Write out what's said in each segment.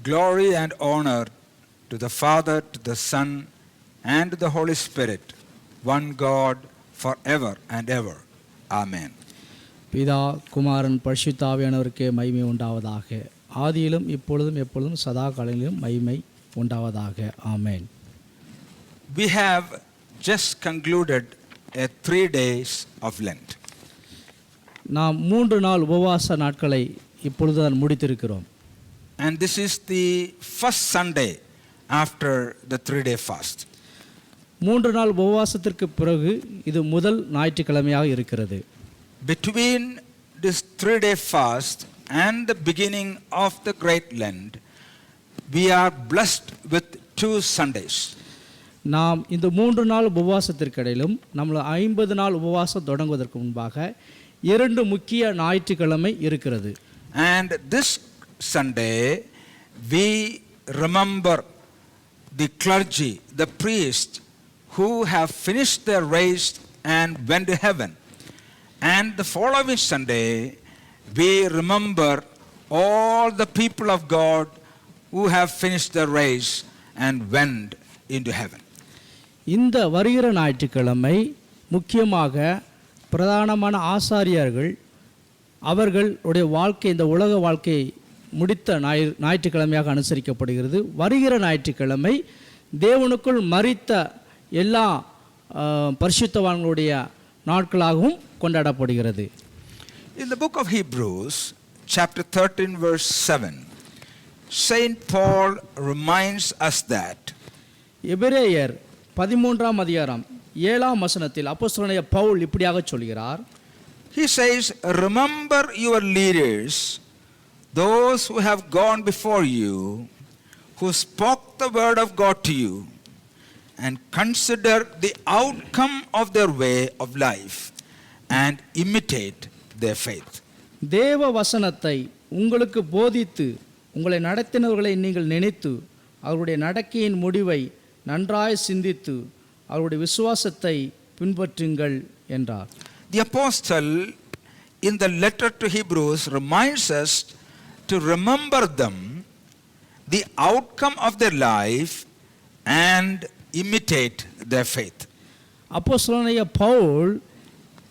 glory and honor to the Father, to the Son, and to the Holy Spirit, one God, forever and ever. Amen. பிதா குமாரன் பரிசுத்தாவியானவருக்கே மகிமை உண்டாவதாக. ஆதியிலும் இப்பொழுதும் எப்பொழுதும் சதா காலங்களிலும் மகிமை உண்டாவதாக. ஆமென். We have just concluded a 3 days of Lent. நாம் 3 நாள் உபவாச நாட்களை இப்பொழுதுதான் முடித்திருக்கிறோம். And this is the first Sunday after the 3-day fast. 3 நாள் உபவாசத்திற்கு பிறகு இது முதல் ஞாயிற்றுக்கிழமையாக இருக்கிறது. Between this 3-day fast and the beginning of the Great Lent, we are blessed with 2 Sundays. நாம் இந்த 3 நாள் உபவாசத்திற்கிடையிலும் நம்மள 50 நாள் உபவாசம் தொடங்குவதற்கு முன்பாக 2 முக்கிய ஞாயிற்றுக்கிழமை இருக்கிறது. And this Sunday we remember the clergy, the priests who have finished their race and went to heaven. And the following Sunday we remember all the people of God who have finished their race and went into heaven. இந்த வருகிற ஞாயிற்றுக்கிழமை முக்கியமாக பிரதானமான ஆசாரியர்கள் அவர்களுடைய வாழ்க்கை இந்த உலக வாழ்க்கையை முடித்த ஞாயிற்றுக்கிழமையாக அனுசரிக்கப்படுகிறது. வருகிற ஞாயிற்றுக்கிழமை தேவனுக்குள் மரித்த எல்லா பரிசுத்தவான்களுடைய நாட்களாகவும் கொண்டாடப்படுகிறது. In the book of Hebrews, chapter 13, verse 7, Saint Paul reminds us that எபிரேயர் 13ஆம் அதிகாரம் 7ஆம் வசனத்தில் அப்போஸ்தலனாகிய பவுல் இப்படியாக சொல்கிறார். He says, remember your leaders, those who have gone before you, who spoke the word of God to you, and consider the outcome of their way of life and imitate their faith. தேவ வசனத்தை உங்களுக்கு போதித்து உங்களை நடத்தினவர்களை நீங்கள் நினைத்து அவருடைய நடக்கையின் முடிவை நன்றாய் சிந்தித்து அவருடைய விசுவாசத்தை பின்பற்றுங்கள் என்றார். The apostle in the letter to Hebrews reminds us to remember them, the outcome of their life, and imitate their faith. அப்போஸ்தலனாகிய பவுல்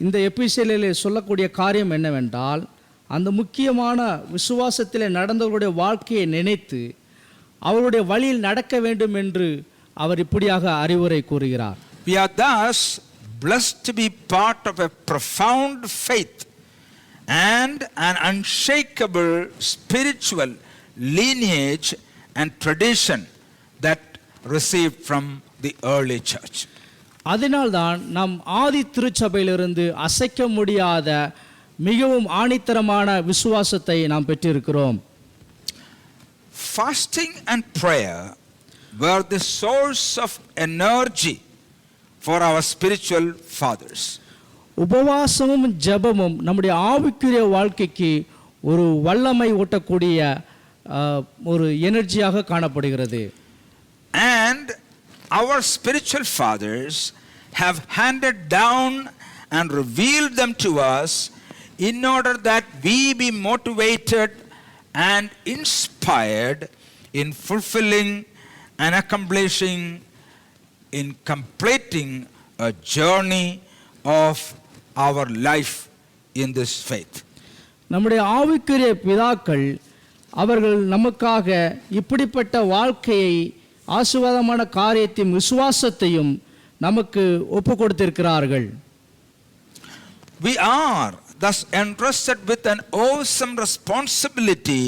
இந்த எபிசேலிலே சொல்லக்கூடிய காரியம் என்னவென்றால், அந்த முக்கியமான விசுவாசத்திலே நடந்தவர்களுடைய வாழ்க்கையை நினைத்து அவருடைய வழியில் நடக்க வேண்டும் என்று அவர் இப்படியாக அறிவுரை கூறுகிறார். We are thus blessed to be part of a profound faith and an unshakable spiritual lineage and tradition that received from the early church. அதனால்தான் நம் ஆதி திருச்சபையிலிருந்து அசைக்க முடியாத மிகவும் ஆணித்தரமான விசுவாசத்தை நாம் பெற்றிருக்கிறோம். Fasting and prayer were the source of energy for our spiritual fathers. உபவாசமும் ஜெபமும் நம்முடைய ஆவிக்குரிய வாழ்க்கைக்கு ஒரு வல்லமை ஊட்டக்கூடிய ஒரு எனர்ஜியாக காணப்படுகிறது. And our spiritual fathers have handed down and revealed them to us in order that we be motivated and inspired in fulfilling and accomplishing, in completing a journey of our life in this faith. நம்முடைய ஆவிக்குரிய பிதாக்கள் அவர்கள் நமக்காக இப்படிப்பட்ட வாழ்க்கையை ஆசீர்வாதமான காரியத்தையும் விசுவாசத்தையும் நமக்கு ஒப்பு கொடுத்திருக்கிறார்கள். We are thus entrusted with an awesome responsibility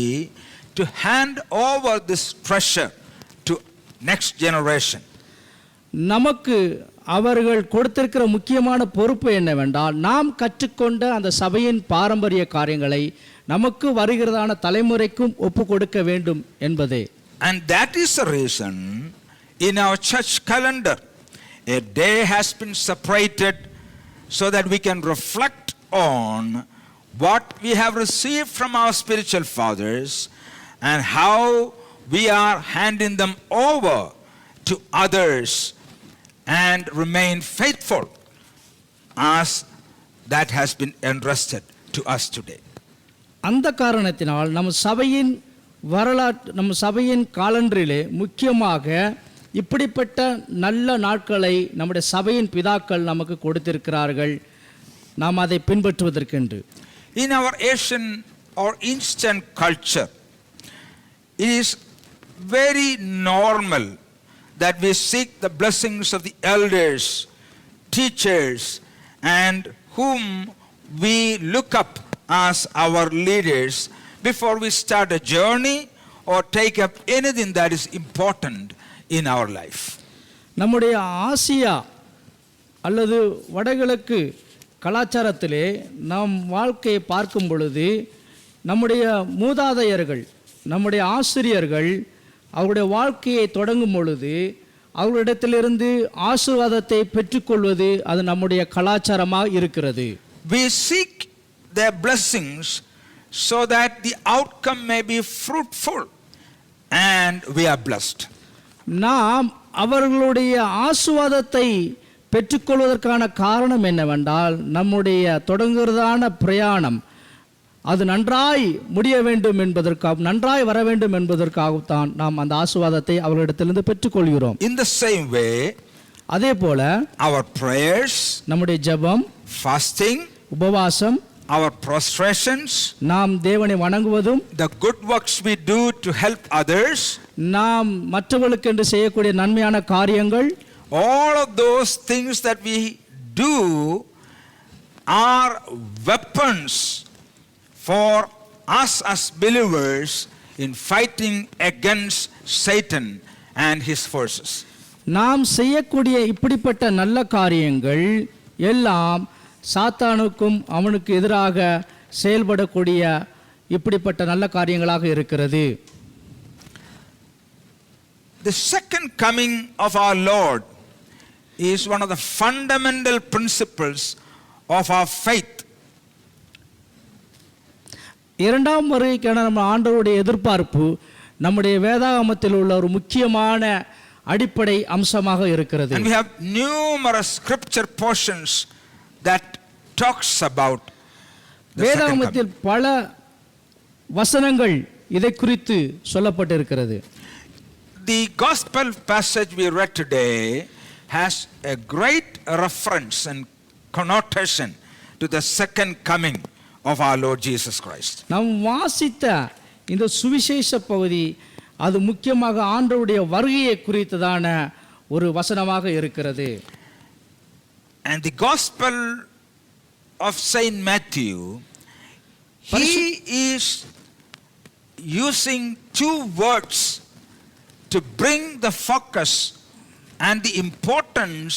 to hand over this treasure to next generation. நமக்கு அவர்கள் கொடுத்திருக்கிற முக்கியமான பொறுப்பு என்னவென்றால், நாம் கற்றுக்கொண்ட அந்த சபையின் பாரம்பரிய காரியங்களை நமக்கு வருகிறதான தலைமுறைக்கும் ஒப்பு கொடுக்க வேண்டும் என்பதே. And that is the reason in our church calendar a day has been separated so that we can reflect on what we have received from our spiritual fathers and how we are handing them over to others and remain faithful as that has been entrusted to us today. அந்த காரணத்தினால் நம் சபையின் நம்ம சபையின் காலண்டரிலே முக்கியமாக இப்படிப்பட்ட நல்ல நாட்களை நம்முடைய சபையின் பிதாக்கள் நமக்கு கொடுத்திருக்கிறார்கள், நாம் அதை பின்பற்றுவதற்கென்று. In our Asian or Eastern culture, it is very normal that we seek the blessings of the elders, teachers, and whom we look up as our leaders before we start a journey or take up anything that is important in our life. நம்முடைய Asia அல்லது வடகிழக்கு கலாச்சாரத்திலே நாம் வாழ்க்கையை பார்க்கும் பொழுது நம்முடைய மூதாதையர்கள், நம்முடைய ஆசிரியர்கள் அவருடைய வாழ்க்கையை தொடங்கும் பொழுது அவர்களிடத்திலிருந்து ஆசீர்வாதத்தை பெற்றுக்கொள்வது அது நம்முடைய கலாச்சாரமாக இருக்கிறது. We seek their blessings so that the outcome may be fruitful and we are blessed. நாம் அவர்களுடைய ஆசீர்வாதத்தை பெற்றுக்கொள்வதற்கான காரணம் என்னவென்றால் நம்முடைய தொடங்குகிறதான பிரயாணம் அது நன்றாய் முடிய வேண்டும் என்பதற்காக, நன்றாய் வர வேண்டும் என்பதற்காகத்தான் நாம் அந்த ஆசீர்வாதத்தை அவர்களிடத்திலிருந்து பெற்றுக்கொள்கிறோம். In the same way, அதே போல our prayers, நம்முடைய ஜெபம், fasting, உபவாசம், our prostrations, நாம் தேவனை வணங்குவதும், the good works we do to help others, நாம் மற்றவர்களுக்கு என்று செய்யக்கூடிய நன்மையான காரியங்கள், all of those things that we do are weapons for us as believers in fighting against Satan and his forces. நாம் செய்யக்கூடிய இப்படிப்பட்ட நல்ல காரியங்கள் எல்லாம் சாத்தானுக்கும் அவனுக்கு எதிராக செயல்படக்கூடிய இப்படிப்பட்ட நல்ல காரியங்களாக இருக்கிறது. The second coming of our Lord is one of the fundamental principles of our faith. இரண்டாம் வருகைக்கான நம்ம ஆண்டவருடைய எதிர்பார்ப்பு நம்முடைய வேதாகமத்தில் உள்ள ஒரு முக்கியமான அடிப்படை அம்சமாக இருக்கிறது. And we have numerous scripture portions that talks about the second வேதாகமத்தில் coming. பல வசனங்கள் இதை குறித்து சொல்லப்பட்டிருக்கிறது. The gospel passage we read today has a great reference and connotation to the second coming of our Lord Jesus Christ. நாம் வாசித்த இந்த சுவிசேஷ பகுதி அது முக்கியமாக ஆண்டவருடைய வருகையை குறித்ததான ஒரு வசனமாக இருக்கிறது. And the gospel of Saint Matthew, he is using two words to bring the focus and the importance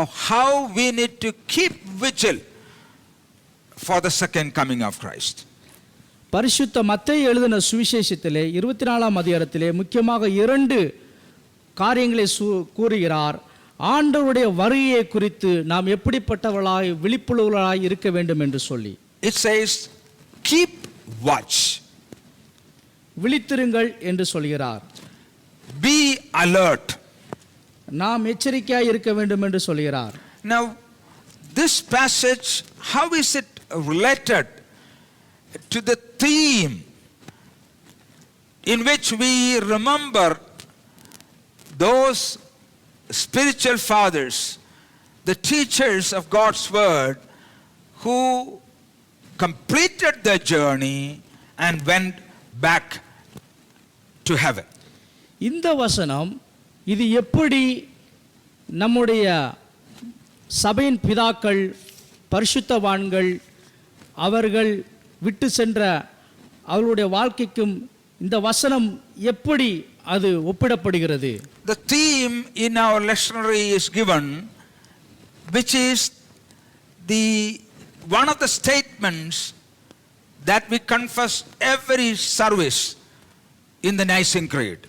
of how we need to keep vigil for the second coming of Christ. பரிசுத்த மத்தேயு எழுதின சுவிசேஷத்திலே 24ஆம் அதிகாரத்திலே முக்கியமாக 2 காரியங்களை கூறுகிறார். ஆண்டவருடைய வருகையை குறித்து நாம் எப்படிப்பட்டவர்களாய் விழிப்புள்ளவர்களாய் இருக்க வேண்டும் என்று சொல்லி. It says, keep watch. விழித்திருங்கள் என்று சொல்கிறார். Be alert. நாம் எச்சரிக்கையாய் இருக்க வேண்டும் என்று சொல்கிறார். Now, this passage, how is it related to the theme in which we remember those spiritual fathers, the teachers of God's word, who completed their journey and went back to heaven? இந்த வசனம் இது எப்படி நம்முடைய சபையின் பிதாக்கள், பரிசுத்தவான்கள் அவர்கள் விட்டு சென்ற அவர்களுடைய வாழ்க்கைக்கும் இந்த வசனம் எப்படி அது ஒப்பிடப்படுகிறது? The theme in our lectionary is given, which is one of the statements that we confess every service in the Nicene Creed.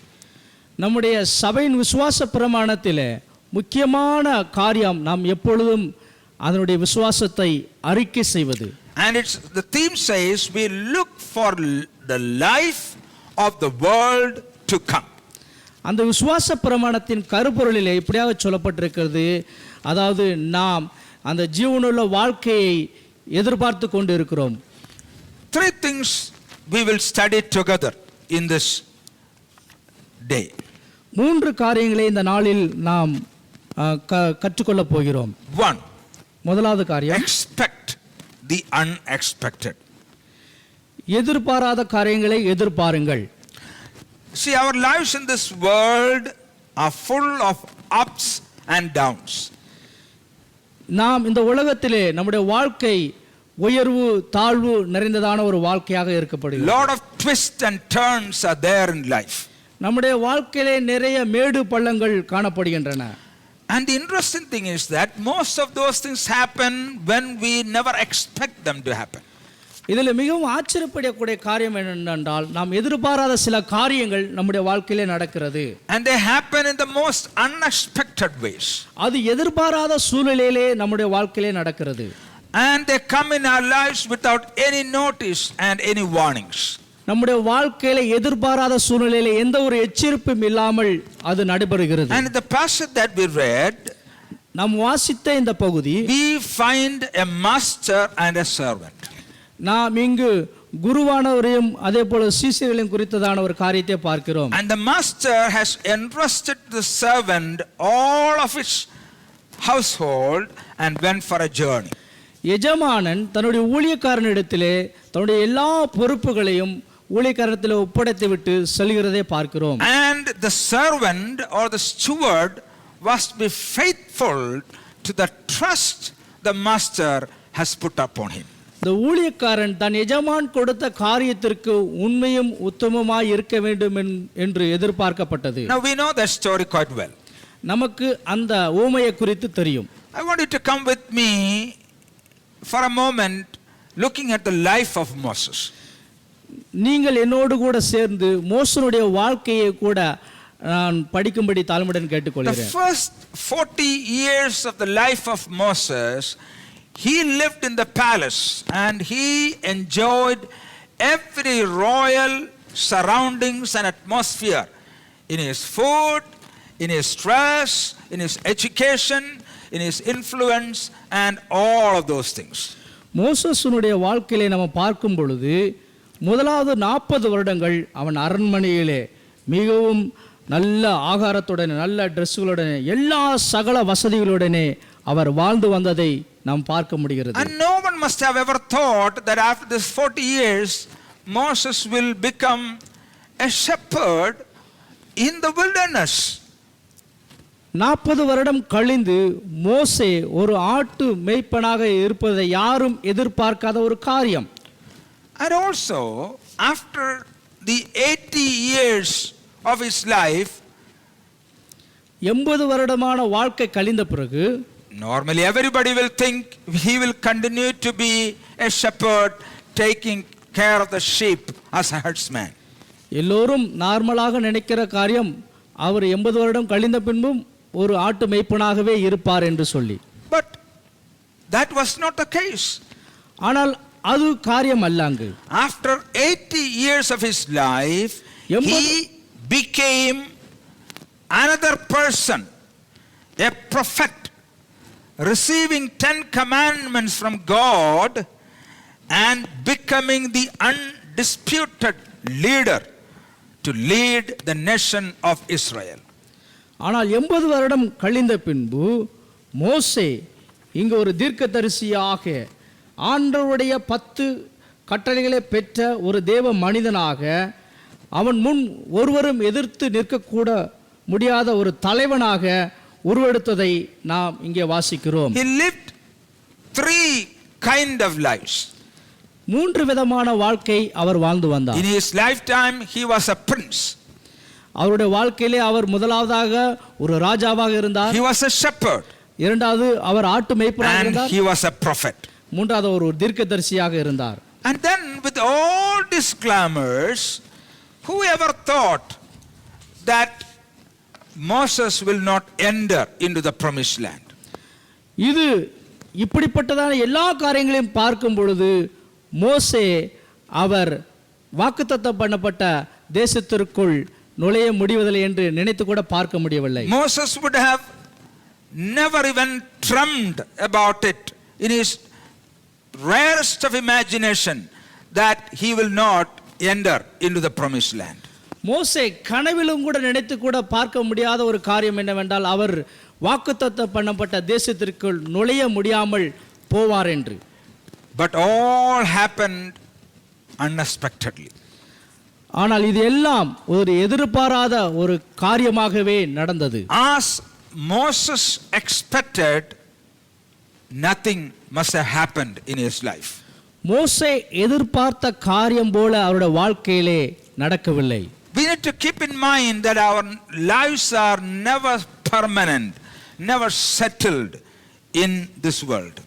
நம்முடைய சபையின் விசுவாச பிரமாணத்திலே முக்கியமான காரியம் நாம் எப்பொழுதும் அதனுடைய விசுவாசத்தை அறிக்கை செய்வது. And the theme says we look for the life of the world to come. அந்த விசுவாச பிரமாணத்தின் கருப்பொருளிலே இப்படியாக சொல்லப்பட்டிருக்கிறது, அதாவது நாம் அந்த ஜீவனுள்ள வாழ்க்கையை எதிர்பார்த்து கொண்டு இருக்கிறோம். 3 things we will study together. in this day. மூன்று காரியங்களை இந்த நாளில் நாம் கற்றுக்கொள்ளப் போகிறோம். One, முதலாவது காரியம், expect the unexpected. எதிர்பாராத காரியங்களை எதிர்பாருங்கள். See, our lives in this world are full of ups and downs. நாம் இந்த உலகத்திலே நம்முடைய வாழ்க்கை உயர்வு தாழ்வு நிறைந்ததான ஒரு வாழ்க்கையாக இருக்கப்படுகிறது. Lot of twists and turns are there in life. நம்முடைய வாழ்க்கையிலே நிறைய மேடு பள்ளங்கள் காணப்படுகின்றன. And the interesting thing is that most of those things happen when we never expect them to happen. இதில் மிகவும் ஆச்சரியப்படக்கூடிய காரியம் என்னென்றால் நாம் எதிர்பாராத சில காரியங்கள் நம்முடைய வாழ்க்கையிலே நடக்கிறது. And they happen in the most unexpected ways. அது எதிர்பாராத சூழ்நிலையிலே நம்முடைய வாழ்க்கையிலே நடக்கிறது. And they come in our lives without any notice and any warnings. நம்முடைய வாழ்க்கையில எதிர்பாராத சூழ்நிலையில எந்த ஒரு எச்சரிப்பும் இல்லாமல் அது நடைபெறுகிறது. And in the passage that we read, நாம் வாசித்த இந்த பகுதி, we find a master and a servant. நாம் இங்கு குருவானவரையும் அதே போல சீஷர்களையும் குறித்ததான ஒரு காரியத்தை பார்க்கிறோம். And the master has entrusted the servant all of his household and went for a journey. எஜமானன் தன்னுடைய ஊழியக்காரனிடத்திலே தன்னுடைய எல்லா பொறுப்புகளையும் ஊழியக்காரனிடத்திலே ஒப்படைத்து விட்டு செல்கிறதை பார்க்கிறோம். And the servant or the steward was to be faithful to the trust the master has put upon him. இந்த ஊழியக்காரன் தன் எஜமான் கொடுத்த காரியத்திற்கு உண்மையும் உத்தமமாய் இருக்க வேண்டும் என்று எதிர்பார்க்கப்பட்டது. Now we know that story quite well. நமக்கு அந்த ஊமையை குறித்து தெரியும். I want you to come with me for a moment looking at the life of Moses. நீங்கள் என்னோடு கூட சேர்ந்து மோசனுடைய வாழ்க்கையை கூட நான் படிக்கும்படி தாழ்மையுடன் The கேட்டுக்கொள்கிறேன். first 40 years of the life of Moses, he lived in the palace and he enjoyed every royal surroundings and atmosphere in his food, in his dress, in his education, in his influence and all of those things. மோசஸுடைய வாழ்க்கையிலே நம்ம பார்க்கும் பொழுது முதலாவது 40 வருடங்கள் அவன் அரண்மனையிலே மிகவும் நல்ல ஆகாரத்துடன் நல்ல ட்ரெஸ்ஸுகளுடன் எல்லா சகல வசதிகளுடனே அவர் வாழ்ந்து வந்ததை நாம் பார்க்க முடிகிறது. And no one must have ever thought that after this 40 years Moses will become a shepherd in the wilderness. 40 வருடம் கழிந்து மோசே ஒரு ஆட்டு மேய்ப்பனாக இருப்பதை யாரும் எதிர்பார்க்காத ஒரு காரியம். And also after the 80 years of his life, 80 வருடமான வாழ்க்கை கழிந்த பிறகு normally everybody will think he will continue to be a shepherd taking care of the sheep as a herdsman. எல்லோரும் நார்மலாக நினைக்கிற காரியம் அவர் 80 வருடம் கழிந்த பின்பும் ஒரு ஆட்டு மேய்ப்பனாகவே இருப்பார் என்று சொல்லி. But that was not the case. ஆனால் அது காரியம் அல்லங்க. After 80 years of his life, he became another person, a prophet, receiving 10 commandments from God and becoming the undisputed leader to lead the nation of Israel. ஆனால் 80 வருடம் கழிந்த பின்பு மோசே இங்கு ஒரு தீர்க்கதரிசியாக ஆண்டவருடைய 10 கட்டளைகளை பெற்ற ஒரு தேவ மனிதனாக அவன் முன் ஒருவரும் எதிர்த்து நிற்கக்கூட முடியாத ஒரு தலைவனாக உருவெடுத்ததை நாம் இங்கே வாசிக்கிறோம். He lived 3 kind of lives. 3 விதமான வாழ்க்கை அவர் வாழ்ந்து வந்தார். In his lifetime he was a prince. அவருடைய வாழ்க்கையிலே அவர் முதலாவதாக ஒரு ராஜாவாக இருந்தார். He was a shepherd. இரண்டாவது அவர் ஆட்டு மேய்ப்பனாக And இருந்தார். he was a prophet. மூன்றாவது ஒரு தீர்க்கதரிசியாக இருந்தார். And then with all these glamours, whoever thought that Moses will not enter into the promised land? இது இப்படிப்பட்டதான எல்லா காரியங்களையும் பார்க்கும் பொழுது மோசே அவர் வாக்குத்தத்தம் பண்ணப்பட்ட தேசத்திற்குள் நுழைய முடிவதில்லை என்று நினைத்து கூட பார்க்க முடியவில்லை. Moses would have never even dreamed about it in his rarest of imagination that he will not enter into the promised land. மோசே கனவிலும் கூட நினைத்து கூட பார்க்க முடியாத ஒரு காரியம் என்னவென்றால் அவர் வாக்குத்தத்தம் பண்ணப்பட்ட தேசத்திற்குள் நுழைய முடியாமல் போவார் என்று. But all happened unexpectedly. ஆனால் இது எல்லாம் ஒரு எதிர்பாராத ஒரு காரியமாகவே நடந்தது. As Moses expected, nothing must have happened in his life. மோசே எதிர்பார்த்த காரியம் போல அவருடைய வாழ்க்கையிலே நடக்கவில்லை. We need to keep in mind that our lives are never permanent, never settled in this world.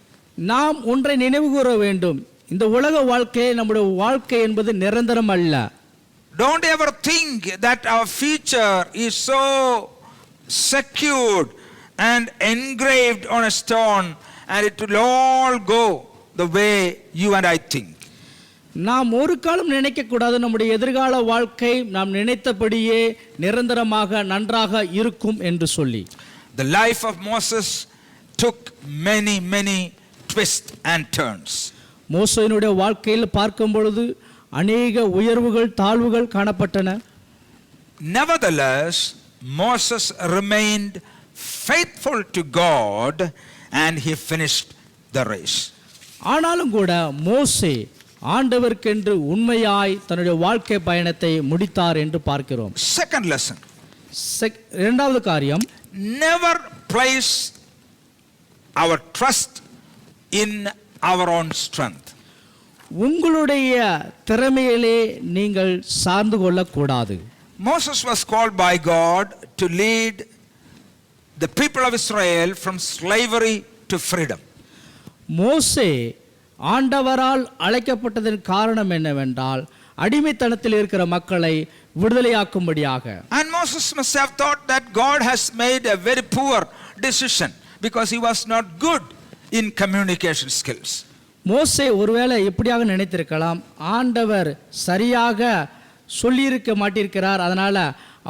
நாம் ஒன்றை நினைவு கூற வேண்டும், இந்த உலக வாழ்க்கையை நம்முடைய வாழ்க்கை என்பது நிரந்தரம் அல்ல. Don't ever think that our future is so secured and engraved on a stone and it will all go the way you and I think. நாம் ஒரு காலம் நினைக்க கூடாது நம்முடைய எதிர்கால வாழ்க்கை நாம் நினைத்தபடியே நிரந்தரமாக நன்றாக இருக்கும் என்று சொல்லி. The life of Moses took many twists and turns. மோசேயினுடைய வாழ்க்கையில் பார்க்கும் பொழுது அநேக உயர்வுகள் தாழ்வுகள் காணப்பட்டன. Nevertheless, Moses remained faithful to God and he finished the race. ஆனாலும் கூட மோசே ஆண்டவருக்கென்று உண்மையாய் தன்னுடைய வாழ்க்கை பயணத்தை முடித்தார் என்று பார்க்கிறோம். Second lesson. இரண்டாவது காரியம், never place our trust in our own strength. உங்களுடைய திறமையிலே நீங்கள் சார்ந்து கொள்ளக்கூடாது. Moses was called by God to lead the people of Israel from slavery to freedom. மோசே ஆண்டவரால் அழைக்கப்பட்டதன் காரணம் என்னவென்றால் அடிமைத்தனத்தில் இருக்கிற மக்களை விடுதலையாக்கும்படியாக. And Moses must have thought that God has made a very poor decision because he was not good in communication skills. மோசே ஒருவேளை எப்படியாக நினைத்திருக்கலாம், ஆண்டவர் சரியாக சொல்லியிருக்க மாட்டிருக்கிறார், அதனால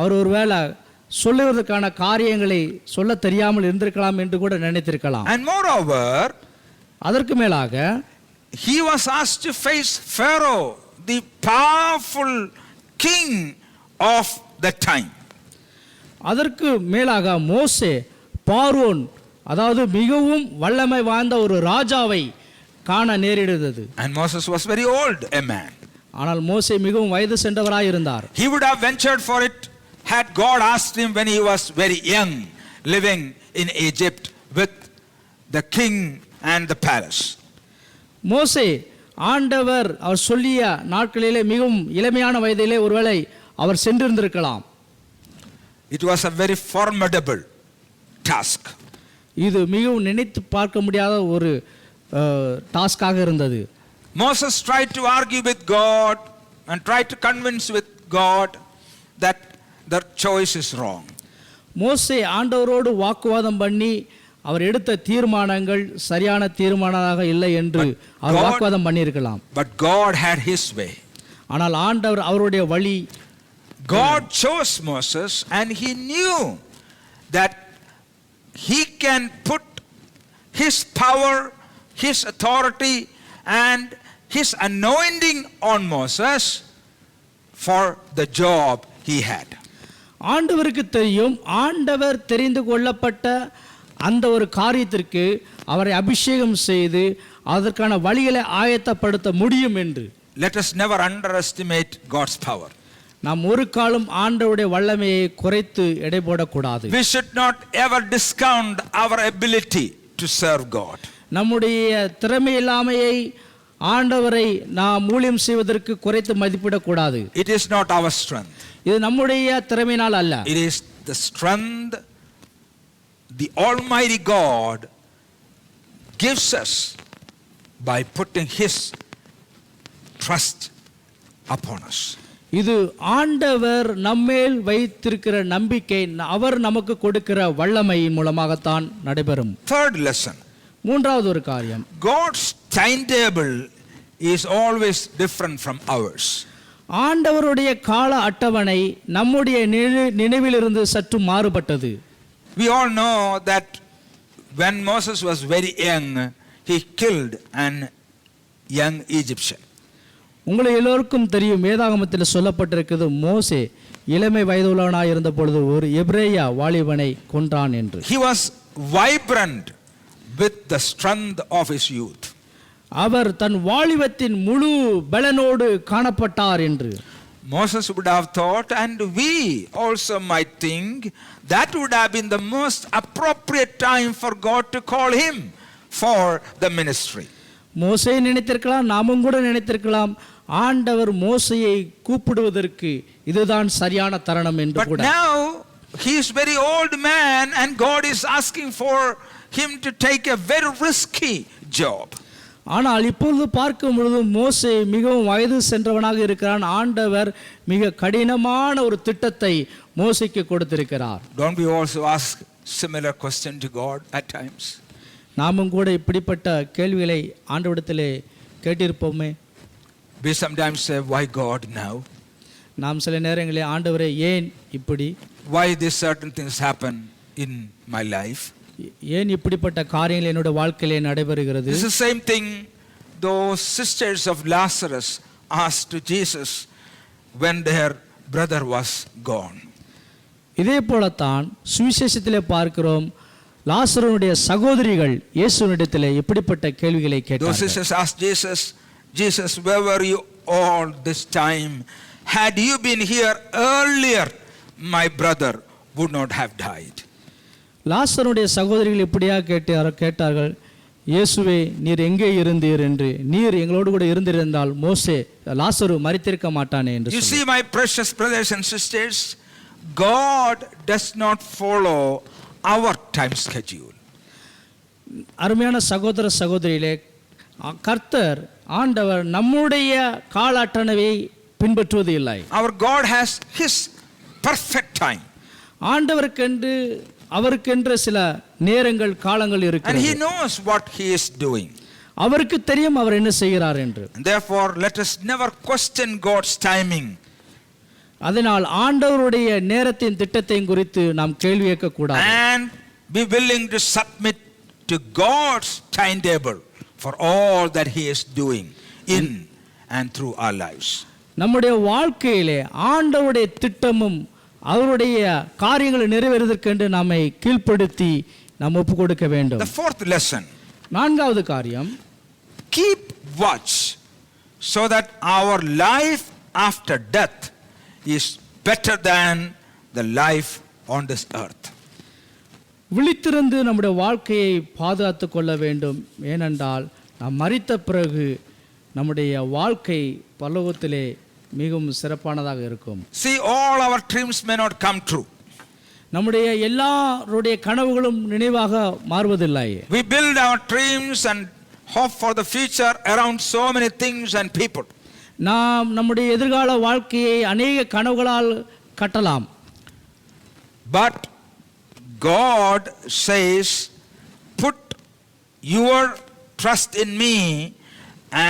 அவர் ஒருவேளை சொல்லுவதற்கான காரியங்களை சொல்ல தெரியாமல் இருந்திருக்கலாம் என்று கூட நினைத்திருக்கலாம். And moreover, அதற்கு மேலாக he was asked to face Pharaoh, the powerful king of the time. அதற்கு மேலாக மோசே பார்வோன், அதாவது மிகவும் வல்லமை வாய்ந்த ஒரு ராஜாவை காண நேரிடுகிறது. And Moses was very old a man. ஆனால் மோசே மிகவும் வயது சென்றவராய் இருந்தார். He would have ventured for it had God asked him when he was very young, living in Egypt with the king and the palace. மோசே ஆண்டவர் அவர் சொல்லிய நாட்களிலே மிகவும் இளமையான வயதிலே ஒருவேளை அவர் சென்றிருந்திருக்கலாம். It was a very formidable task. இது மிகவும் நினைத்து பார்க்க முடியாத ஒரு டாஸ்காக இருந்தது. Moses tried to argue with God and tried to convince with God that their choice is wrong. மோசே ஆண்டவரோடு வாக்குவாதம் பண்ணி அவர் எடுத்த தீர்மானங்கள் சரியான தீர்மானமாக இல்லை என்று அவர் வாக்குவாதம் பண்ணியிருக்கலாம். But God had his way. ஆனால் ஆண்டவர் அவருடைய வழி. God chose Moses and he knew that he can put his power, his authority and his anointing on Moses for the job he had. ஆண்டவருக்கு தெரியும், ஆண்டவர் தெரிந்து கொள்ளப்பட்ட அந்த ஒரு காரியத்திற்கு அவரை அபிஷேகம் செய்து அதற்கான வழிகளை ஆயத்தப்படுத்த முடியும் என்று. Let us never underestimate God's power. நாம் ஒரு காலம் ஆண்டவருடைய வல்லமையை குறைத்து எடை போடக்கூடாது. We should not ever discount our ability to serve God. நம்முடைய திறமை இல்லாமையை ஆண்டவரை நாம் ஊழியம் செய்வதற்கு குறைத்து மதிப்பிடக்கூடாது. It is not our strength. இது நம்முடைய திறமையினால் அல்ல. It is the strength the Almighty God gives us by putting his trust upon us. இது ஆண்டவர் நம்மேல் வைத்திருக்கிற நம்பிக்கை, அவர் நமக்கு கொடுக்கிற வல்லமையின் மூலமாகத்தான் நடைபெறும். Third lesson. மூன்றாவது ஒரு காரியம், God's timetable is always different from ours. ஆண்டவருடைய கால அட்டவணை நம்முடைய நினைவிலிருந்து சற்று மாறுபட்டது. We all know that when Moses was very young, he killed an young Egyptian. உங்களை எல்லோருக்கும் தெரியும், வேதாகமத்தில் சொல்லப்பட்டிருக்கிறது, மோசே இளமை வயதுள்ளவனாய் இருந்த பொழுது ஒரு எபிரேய வாலிபனை கொன்றான் என்று. He was vibrant with the strength of his youth. அவர் தன் வாலிபத்தின் முழு பலனோடு காணப்பட்டார் என்று. Moses would have thought, and we also might think, that would have been the most appropriate time for God to call him for the ministry. மோசே நினைத்திருக்கலாம், நாமும் கூட நினைத்திருக்கலாம், ஆண்டவர் மோசையை கூப்பிடுவதற்கு இதுதான் சரியான தருணம் என்று But கூட. now he is very old man and God is asking for him to take a very risky job. ஆனால் இப்பொழுது பார்க்கும் பொழுது மோசே மிகவும் வயது சென்றவனாக இருக்கிறான். ஆண்டவர் மிக கடினமான ஒரு திட்டத்தை மோசேக்கு கொடுத்திருக்கிறார். Don't we also ask similar question to God at times? நாமும் கூட இப்படிப்பட்ட கேள்விகளை ஆண்டவரிடத்திலே கேட்டிருப்போமே. We sometimes say, why God now? நாம் சில நேரங்களில் ஆண்டவரே ஏன் இப்படி, Why these certain things happen in my life? ஏன் இப்படிப்பட்ட காரியங்கள் என்னோட வாழ்க்கையிலே நடைபெறுகிறது? This is the same thing those sisters of Lazarus asked to Jesus when their brother was gone. இதே போலத்தான் சுவிசேஷத்திலே பார்க்கிறோம், லாசருடைய சகோதரிகள் இயேசுவினிடத்திலே இப்படிப்பட்ட கேள்விகளை Those கேட்டார்கள். sisters asked Jesus, Jesus, where were you all this time? Had you been here earlier, my brother would not have died. லாசருடைய சகோதரிகள் இப்படியாக கேட்டார்கள், இயேசுவே நீர் எங்கே இருந்தீர் என்று. நீர் எங்களோடு கூட இருந்திருந்தால் மோசே லாசரு மரித்திருக்க மாட்டானே என்று. You see, my precious brothers and sisters, God does not follow our time schedule. அருமையான சகோதர சகோதரிகளே, கர்த்தர் ஆண்டவர் நம்முடைய கால அட்டவணையை பின்பற்றுவது இல்லை. Our God has his perfect time. ஆண்டவருக்கென்று அவருக்கென்ற சில நேரங்கள் காலங்கள் And he இருக்கிறது. knows what he is doing. அவருக்கு தெரியும் அவர் என்ன செய்கிறார் என்று. And therefore, let us never question God's timing. அதனால் ஆண்டவருடைய நேரத்தின் திட்டத்தையும் குறித்து நாம் கேள்வி கேட்க கூடாது. And be willing to submit to God's timetable for all that he is doing in and through our lives. நம்முடைய வாழ்க்கையிலே ஆண்டவருடைய திட்டமும் அவருடைய காரியங்களை நிறைவேறுவதற்கென்று நம்மை கீழ்ப்படுத்தி நாம் ஒப்பு கொடுக்க வேண்டும். The fourth lesson, நான்காவது காரியம், keep watch so that our life after death is better than the life on this earth. விழித்திருந்து நம்முடைய வாழ்க்கையை பாதுகாத்து கொள்ள வேண்டும். ஏனென்றால் நாம் மரித்த பிறகு நம்முடைய வாழ்க்கை பரலோகத்திலே மிகவும் சிறப்பானதாக இருக்கும். See, all our dreams may not come true. நம்முடைய எல்லாருடைய கனவுகளும் நினைவாக மாறுவதில்லை. We build our dreams and hope for the future around so many things and people. நாம் நம்முடைய எதிர்கால வாழ்க்கையை அநேக கனவுகளால் கட்டலாம். But God says, put your trust in me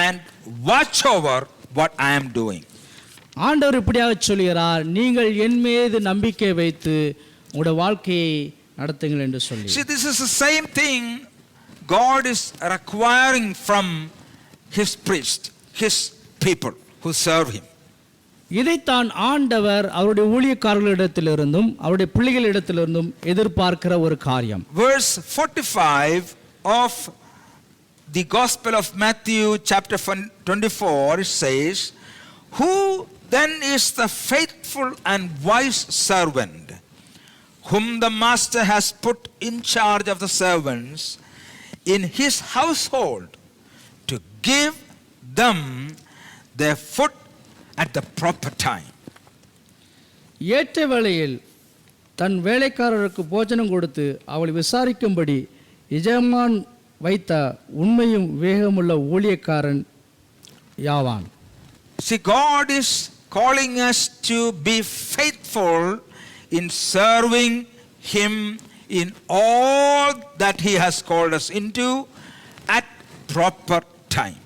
and watch over what I am doing. ஆண்டவர் இப்படியாக சொல்கிறார், நீங்கள் என் மீது நம்பிக்கை வைத்து உங்களுடைய வாழ்க்கையை நடத்துங்கள் என்று சொல்லி. See, this is the same thing God is requiring from his priest, his people who serve him. இதைத்தான் ஆண்டவர் அவருடைய ஊழியக்காரர்களிடத்திலிருந்தும் அவருடைய பிள்ளைகளிடத்திலிருந்தும் எதிர்பார்க்கிற ஒரு காரியம். Verse 45 of the Gospel of Matthew chapter 24, it says, who then is the faithful and wise servant whom the master has put in charge of the servants in his household to give them their food at the proper time? ஏற்ற வேளையில் தன் வேலைக்காரருக்கு போஜனம் கொடுத்து அவளை விசாரிக்கும்படி எஜமான் வைத்த உண்மையும் வேகமுள்ள ஊழியக்காரன் யாவான். See, God is calling us to be faithful in serving him in all that he has called us into at proper time.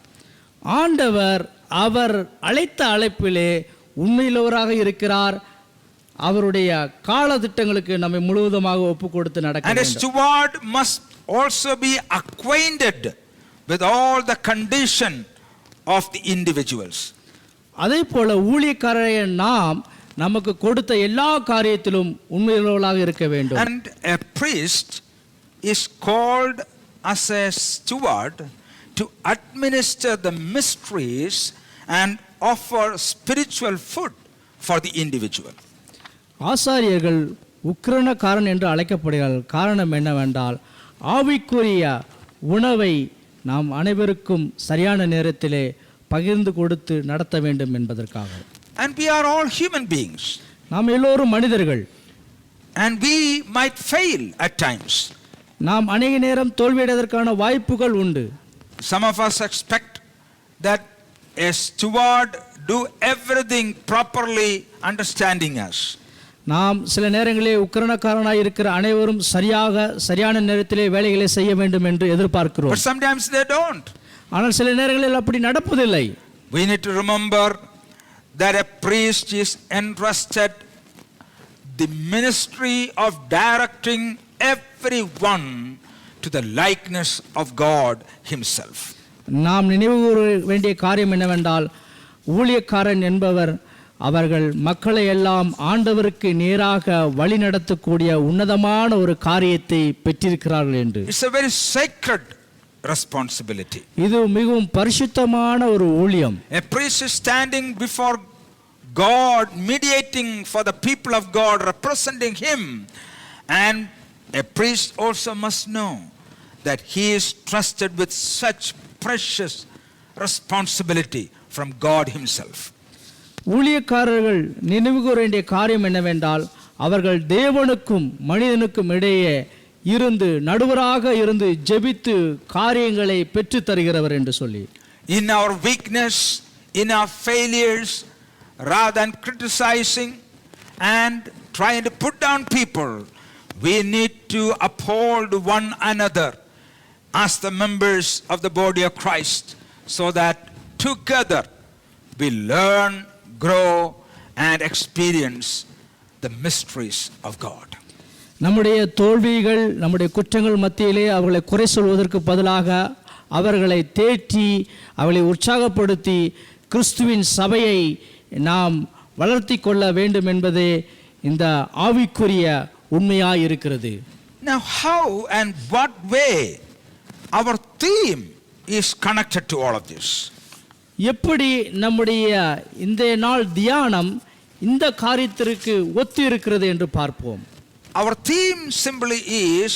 ஆண்டவர் அவர் அழைத்த அழைப்பிலே உண்மையுள்ளவராக இருக்கிறார். அவருடைய கால திட்டங்களுக்கு நம்மை முழுவதுமாக ஒப்பு கொடுத்து நடக்க And a வேண்டும். steward must also be acquainted with all the condition of the individuals. அதே போல ஊழியக்காரரை நாம் நமக்கு கொடுத்த எல்லா காரியத்திலும் உண்மையுள்ளவர்களாக இருக்க வேண்டும். And a priest is called as a steward to administer the mysteries and offer spiritual food for the individual. ஆசாரியர்கள் உக்கிரணக்காரன் என்று அழைக்கப்படுகிறார்கள். காரணம் என்னவென்றால் ஆவிக்குரிய உணவை நாம் அனைவருக்கும் சரியான நேரத்திலே பகிர்ந்து கொடுத்து நடத்த வேண்டும் என்பதற்காக. And we are all human beings. நாம் எல்லோரும் மனிதர்கள். And we might fail at times. நாம் அநேக நேரம் தோல்வியடைவதற்கான வாய்ப்புகள் உண்டு. Some of us expect that a steward do everything properly, understanding us. நாம் சில நேரங்களிலே உக்கிரணக்காரனாய் இருக்கிற அனைவரும் சரியான நேரத்திலே வேலைகளை செய்ய வேண்டும் என்று எதிர்பார்க்கிறோம். But sometimes they don't. ஆனால் சில நேரங்களில் அப்படி நடப்பதில்லை. We need to remember that a priest is entrusted the ministry of directing everyone to the likeness of God himself. நாம் நினைவு கூற வேண்டிய காரியம் என்னவென்றால் ஊழியக்காரன் என்பவர் அவர்கள் மக்களை எல்லாம் ஆண்டவருக்கு நேராக வழி நடத்தக்கூடிய உன்னதமான ஒரு காரியத்தை பெற்றிருக்கிறார்கள் என்று. It's a very sacred responsibility. இது மிகவும் பரிசுத்தமான ஒரு ஊழியம். A priest is standing before God, mediating for the people of God, representing him, and a priest also must know that he is trusted with such precious responsibility from God himself. ஊழியக்காரர்கள் நினைவு கூற வேண்டிய காரியம் என்னவென்றால் அவர்கள் தேவனுக்கும் மனிதனுக்கும் இடையே இருந்து நடுவராக இருந்து ஜெபித்து காரியங்களை பெற்று தருகிறவர் என்று சொல்லி. In our weakness, in our failures, rather than criticizing and trying to put down people, we need to uphold one another as the members of the body of Christ, so that together we learn, grow and experience the mysteries of God. நம்முடைய தோல்விகள் நம்முடைய குற்றங்கள் மத்தியிலே அவர்களை குறை சொல்வதற்கு பதிலாக அவர்களை தேற்றி அவர்களை உற்சாகப்படுத்தி கிறிஸ்துவின் சபையை நாம் வளர்த்தி கொள்ள வேண்டும் என்பதே இந்த ஆவிக்குரிய உண்மையாய் இருக்கிறது. Now how and what way our theme is connected to all of this? எப்படி நம்முடைய இந்த நாள் தியானம் இந்த காரியத்திற்கு ஒத்து இருக்கிறது என்று பார்ப்போம். Our theme simply is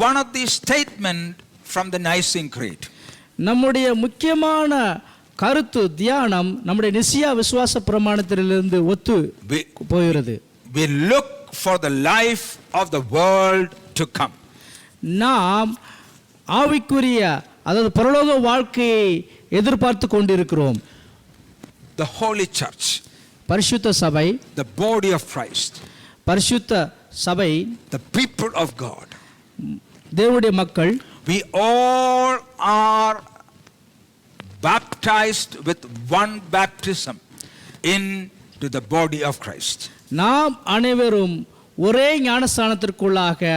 one of the statement from the Nicene Creed. நம்முடைய முக்கியமான கருத்து தியானம் நம்முடைய நிசியா விசுவாச பிரமாணத்திலிருந்து ஒத்து போகிறது. We look for the life of the world to come. நாம் ஆவிக்குரிய அதாவது பரலோக வாழ்க்கையை எதிர்பார்த்து கொண்டிருக்கிறோம். The holy church, பரிசுத்த சபை, the body of Christ, பரிசுத்த சபை, the people of God, தேவனுடைய மக்கள், we all are baptized with one baptism into the body of Christ. நாம் அனைவரும் ஒரே ஞானஸ்நானத்திற்குள்ளாக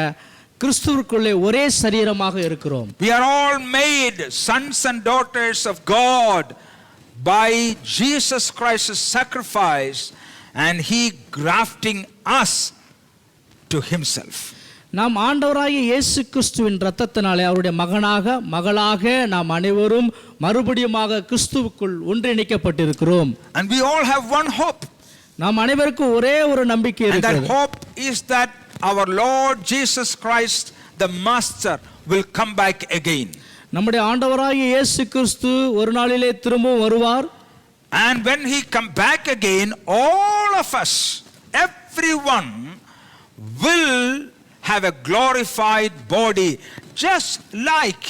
கிறிஸ்துவுக்குள்ளே ஒரே சரீரமாக இருக்கிறோம். We are all made sons and daughters of God by Jesus Christ's sacrifice and he grafting us to himself. நாம் ஆண்டவராகிய இயேசு கிறிஸ்துவின் இரத்தத்தினாலே அவருடைய மகளாக நாம் அனைவரும் மறுபடியுமாக கிறிஸ்துவுக்குள் ஒன்றிணைக்கப்பட்டிருக்கிறோம். And we all have one hope. நாம் அனைவருக்கும் ஒரே ஒரு நம்பிக்கை இருக்கிறது. And that hope is that our Lord Jesus Christ the master will come back again. நம்முடைய ஆண்டவராகிய இயேசு கிறிஸ்து ஒரு நாளிலே திரும்பவும் வருவார். And when he come back again, all of us, everyone will have a glorified body just like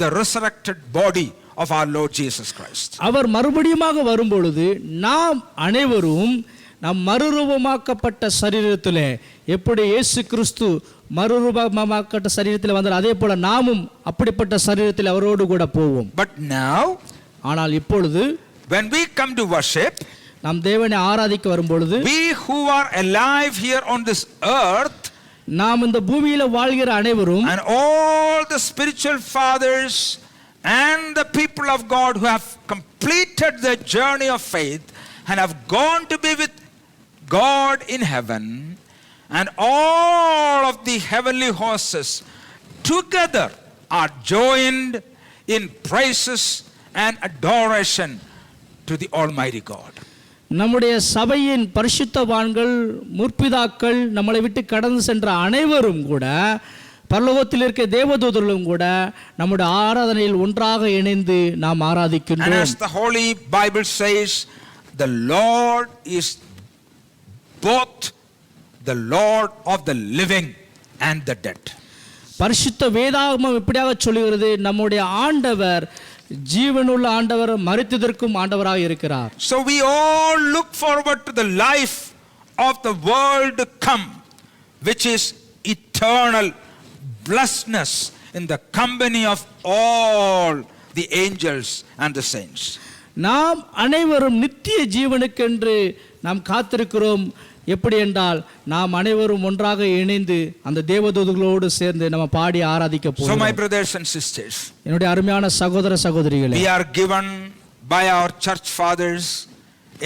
the resurrected body of our Lord Jesus Christ. அவர் மறுபடியுமாக வரும்பொழுது நாம் அனைவரும் நம் மறுரூபமாக்கப்பட்ட சரீரத்திலே எப்படி இயேசு கிறிஸ்து மறுரூபமாக்கப்பட்ட சரீரத்தில் வந்தார் அதே போல நாமும் அப்படிப்பட்ட சரீரத்தில் அவரோடு கூட போவோம். But now, ஆனால் இப்பொழுது when we come to worship, நாம் தேவனை ஆராதிக்க வரும்பொழுது we who are alive here on this earth, நாம் இந்த பூமியில வாழ்கிற அனைவரும் and all the spiritual fathers and the people of God who have completed their journey of faith and have gone to be with God in heaven, and all of the heavenly horses together are joined in praises and adoration to the Almighty God. நம்முடைய சபையின் பரிசுத்தவான்கள் முற்பிதாக்கள் நம்மளை விட்டு கடந்து சென்ற அனைவரும் கூட பரலோகத்தில் இருக்க தேவதூதர்களும் கூட நம்முடைய ஆராதனையில் ஒன்றாக இணைந்து நாம் And ஆராதிக்கின்றோம். as the Holy Bible says, the Lord is both the Lord of the living and the dead. பரிசுத்த வேதாகமம் இப்படியாக சொல்லுகிறது, நம்முடைய ஆண்டவர் ஜீவனுள்ள ஆண்டவர், மரித்ததற்கும் ஆண்டவராக இருக்கிறார். So we all look forward to the life of the world to come, which is eternal blessedness in the company of all the angels and the saints. நாம் அனைவரும் நித்திய ஜீவனுக்கென்று நாம் காத்திருக்கிறோம். எப்படி என்றால் நாம் அனைவரும் ஒன்றாக இணைந்து அந்த தேவதூதர்களோடு சேர்ந்து நம்ம பாடி ஆராதிக்க So my போகிறோம். brothers and sisters, என்னுடைய அருமையான சகோதர சகோதரிகளே, we are given by our church fathers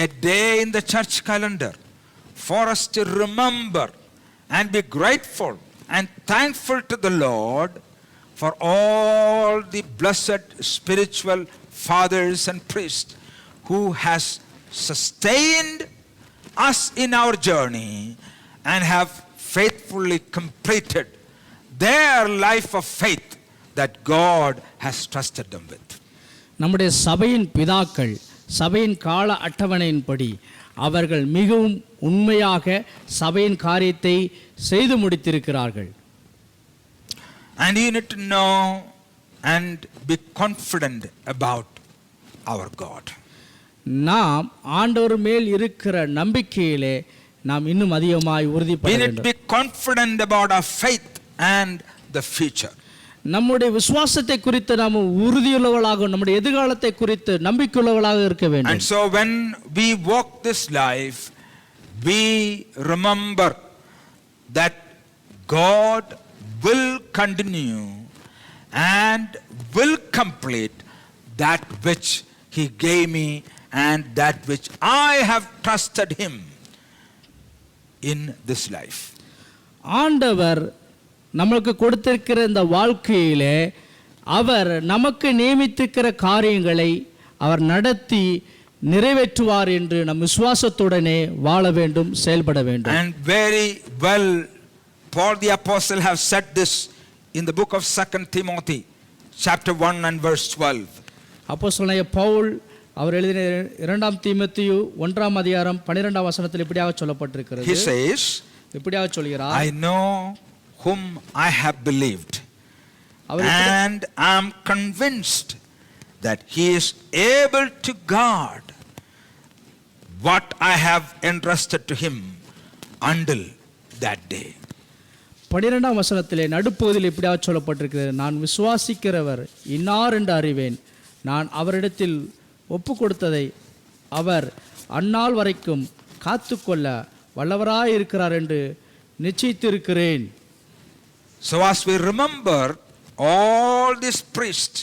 a day in the church calendar for us to remember and be grateful and thankful to the Lord for all the blessed spiritual fathers and priests who has sustained us in our journey and have faithfully completed their life of faith that God has trusted them with. நம்முடைய சபையின் பிதாக்கள் சபையின் கால அட்டவணையின்படி அவர்கள் மிகவும் உண்மையாக சபையின் காரியத்தை செய்து முடித்திருக்கிறார்கள். And you need to know and be confident about our God. நாம் ஆண்டவர் மேல் இருக்கிற நம்பிக்கையிலே நாம் இன்னும் அதிகமாய் உறுதிப்பட We need to வேண்டும். be confident about our faith and the future. நம்முடைய விசுவாசத்தை குறித்து நாம் உறுதியுள்ளவர்களாக, நம்முடைய எதிர்காலத்தை குறித்து நம்பிக்கையுள்ளவர்களாக இருக்க வேண்டும். And so when we walk this life, we remember that God will continue and will complete that which He gave me and that which I have trusted Him in this life. ஆண்டவர் நமக்கு கொடுத்திருக்கிற இந்த வாழ்க்கையிலே அவர் நமக்கு நியமித்திருக்கிற காரியங்களை அவர் நடத்தி நிறைவேற்றுவார் என்று நம் விசுவாசத்துடனே வாழ வேண்டும், செயல்பட வேண்டும். And very well Paul the apostle have said this in the book of 2 Timothy chapter 1 and verse 12. அப்போஸ்தலனாகிய பவுல் அவர் எழுதின 2 தீமோத்தேயு 1 அதிகாரம் 12 வசனத்தில் இப்படியாக சொல்லப்பட்டிருக்கிறது. He says, இப்படியாக சொல்கிறார், I know whom I have believed, and I am convinced that He is able to guard what I have entrusted to Him until that day. 12 வசனத்திலே நடுப்பகுதியில் இப்படியாக சொல்லப்பட்டிருக்கிறது, நான் விசுவாசிக்கிறவர் இன்னார் என்று அறிவேன், நான் அவரிடத்தில் ஒப்பு கொடுத்ததை அவர் அந்நாள் வரைக்கும் காத்துக்கொள்ள வல்லவராய் இருக்கிறார் என்று நிச்சயித்திருக்கிறேன். So as we remember all these priests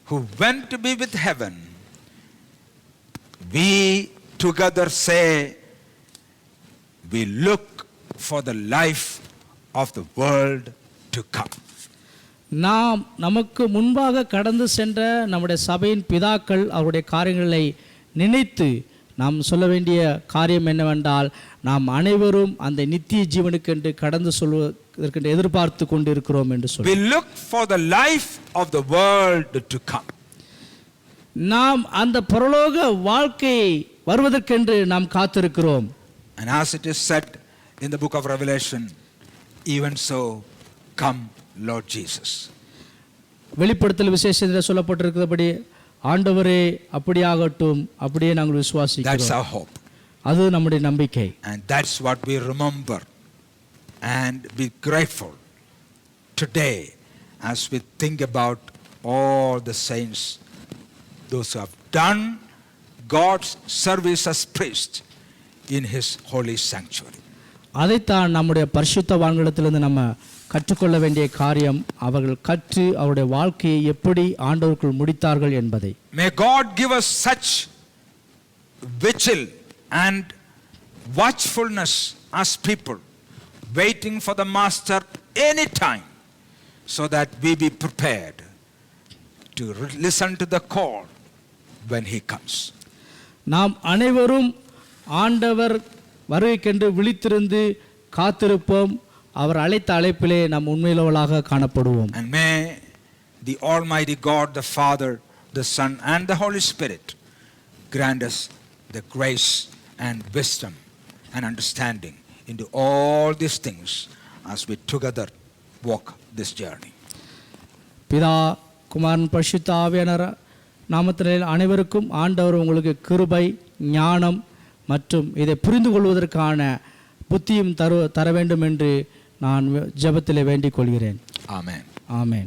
who went to be with heaven, we together say, we look for the life of the world to come. நாம் நமக்கு முன்பாக கடந்து சென்ற நம்முடைய சபையின் பிதாக்கள் அவருடைய காரியங்களை நினைத்து நாம் சொல்ல வேண்டிய காரியம் என்னவென்றால், நாம் அனைவரும் அந்த நித்திய ஜீவனுக்கென்று கடந்து சொல்வதற்கென்று எதிர்பார்த்து கொண்டு இருக்கிறோம் என்று சொல்லி We look for the life of the world to come. நாம் அந்த பரலோக வாழ்க்கையை வருவதற்கென்று நாம் காத்திருக்கிறோம். And as it is said in the book of Revelation, even so come Lord Jesus. வெளிப்படுத்தல் விசேஷத்தில் சொல்லப்பட்டிருக்கிறபடி, ஆண்டவரே அப்படியாகட்டும், அப்படியே நாங்கள் That's விசுவாசிக்கிறோம். our hope. அது நம்முடைய நம்பிக்கை. And that's what we remember and be grateful today as we think about all the saints, those who have done God's service as priests in His holy sanctuary. அதைத்தான் நம்முடைய பரிசுத்தவான்களிடத்திலிருந்து நம்ம கற்றுக்கொள்ள வேண்டிய காரியம், அவர்கள் கற்று அவருடைய வாழ்க்கையை எப்படி ஆண்டவருக்குள் முடித்தார்கள் என்பதை. May God give us such vigil and watchfulness as people waiting for the Master anytime, so that we be prepared to listen to the call when He comes. நாம் அனைவரும் ஆண்டவர் வருகைக்கென்று விழித்திருந்து காத்திருப்போம். அவர் அழைத்த அழைப்பிலே நாம் உண்மையுள்ளவர்களாக காணப்படுவோம். And may the Almighty God, the Father, the Son, and the Holy Spirit grant us the grace and wisdom and understanding into all these things as we together walk this journey. பிதா, குமாரன், பரிசுத்த ஆவியானவர் நாமத்தினால் அனைவருக்கும் ஆண்டவர் உங்களுக்கு கிருபை, ஞானம் மற்றும் இதை புரிந்து கொள்வதற்கான புத்தியும் தர வேண்டும் என்று நான் ஜெபத்திலே வேண்டிக் கொள்கிறேன். Amen. ஆமென்.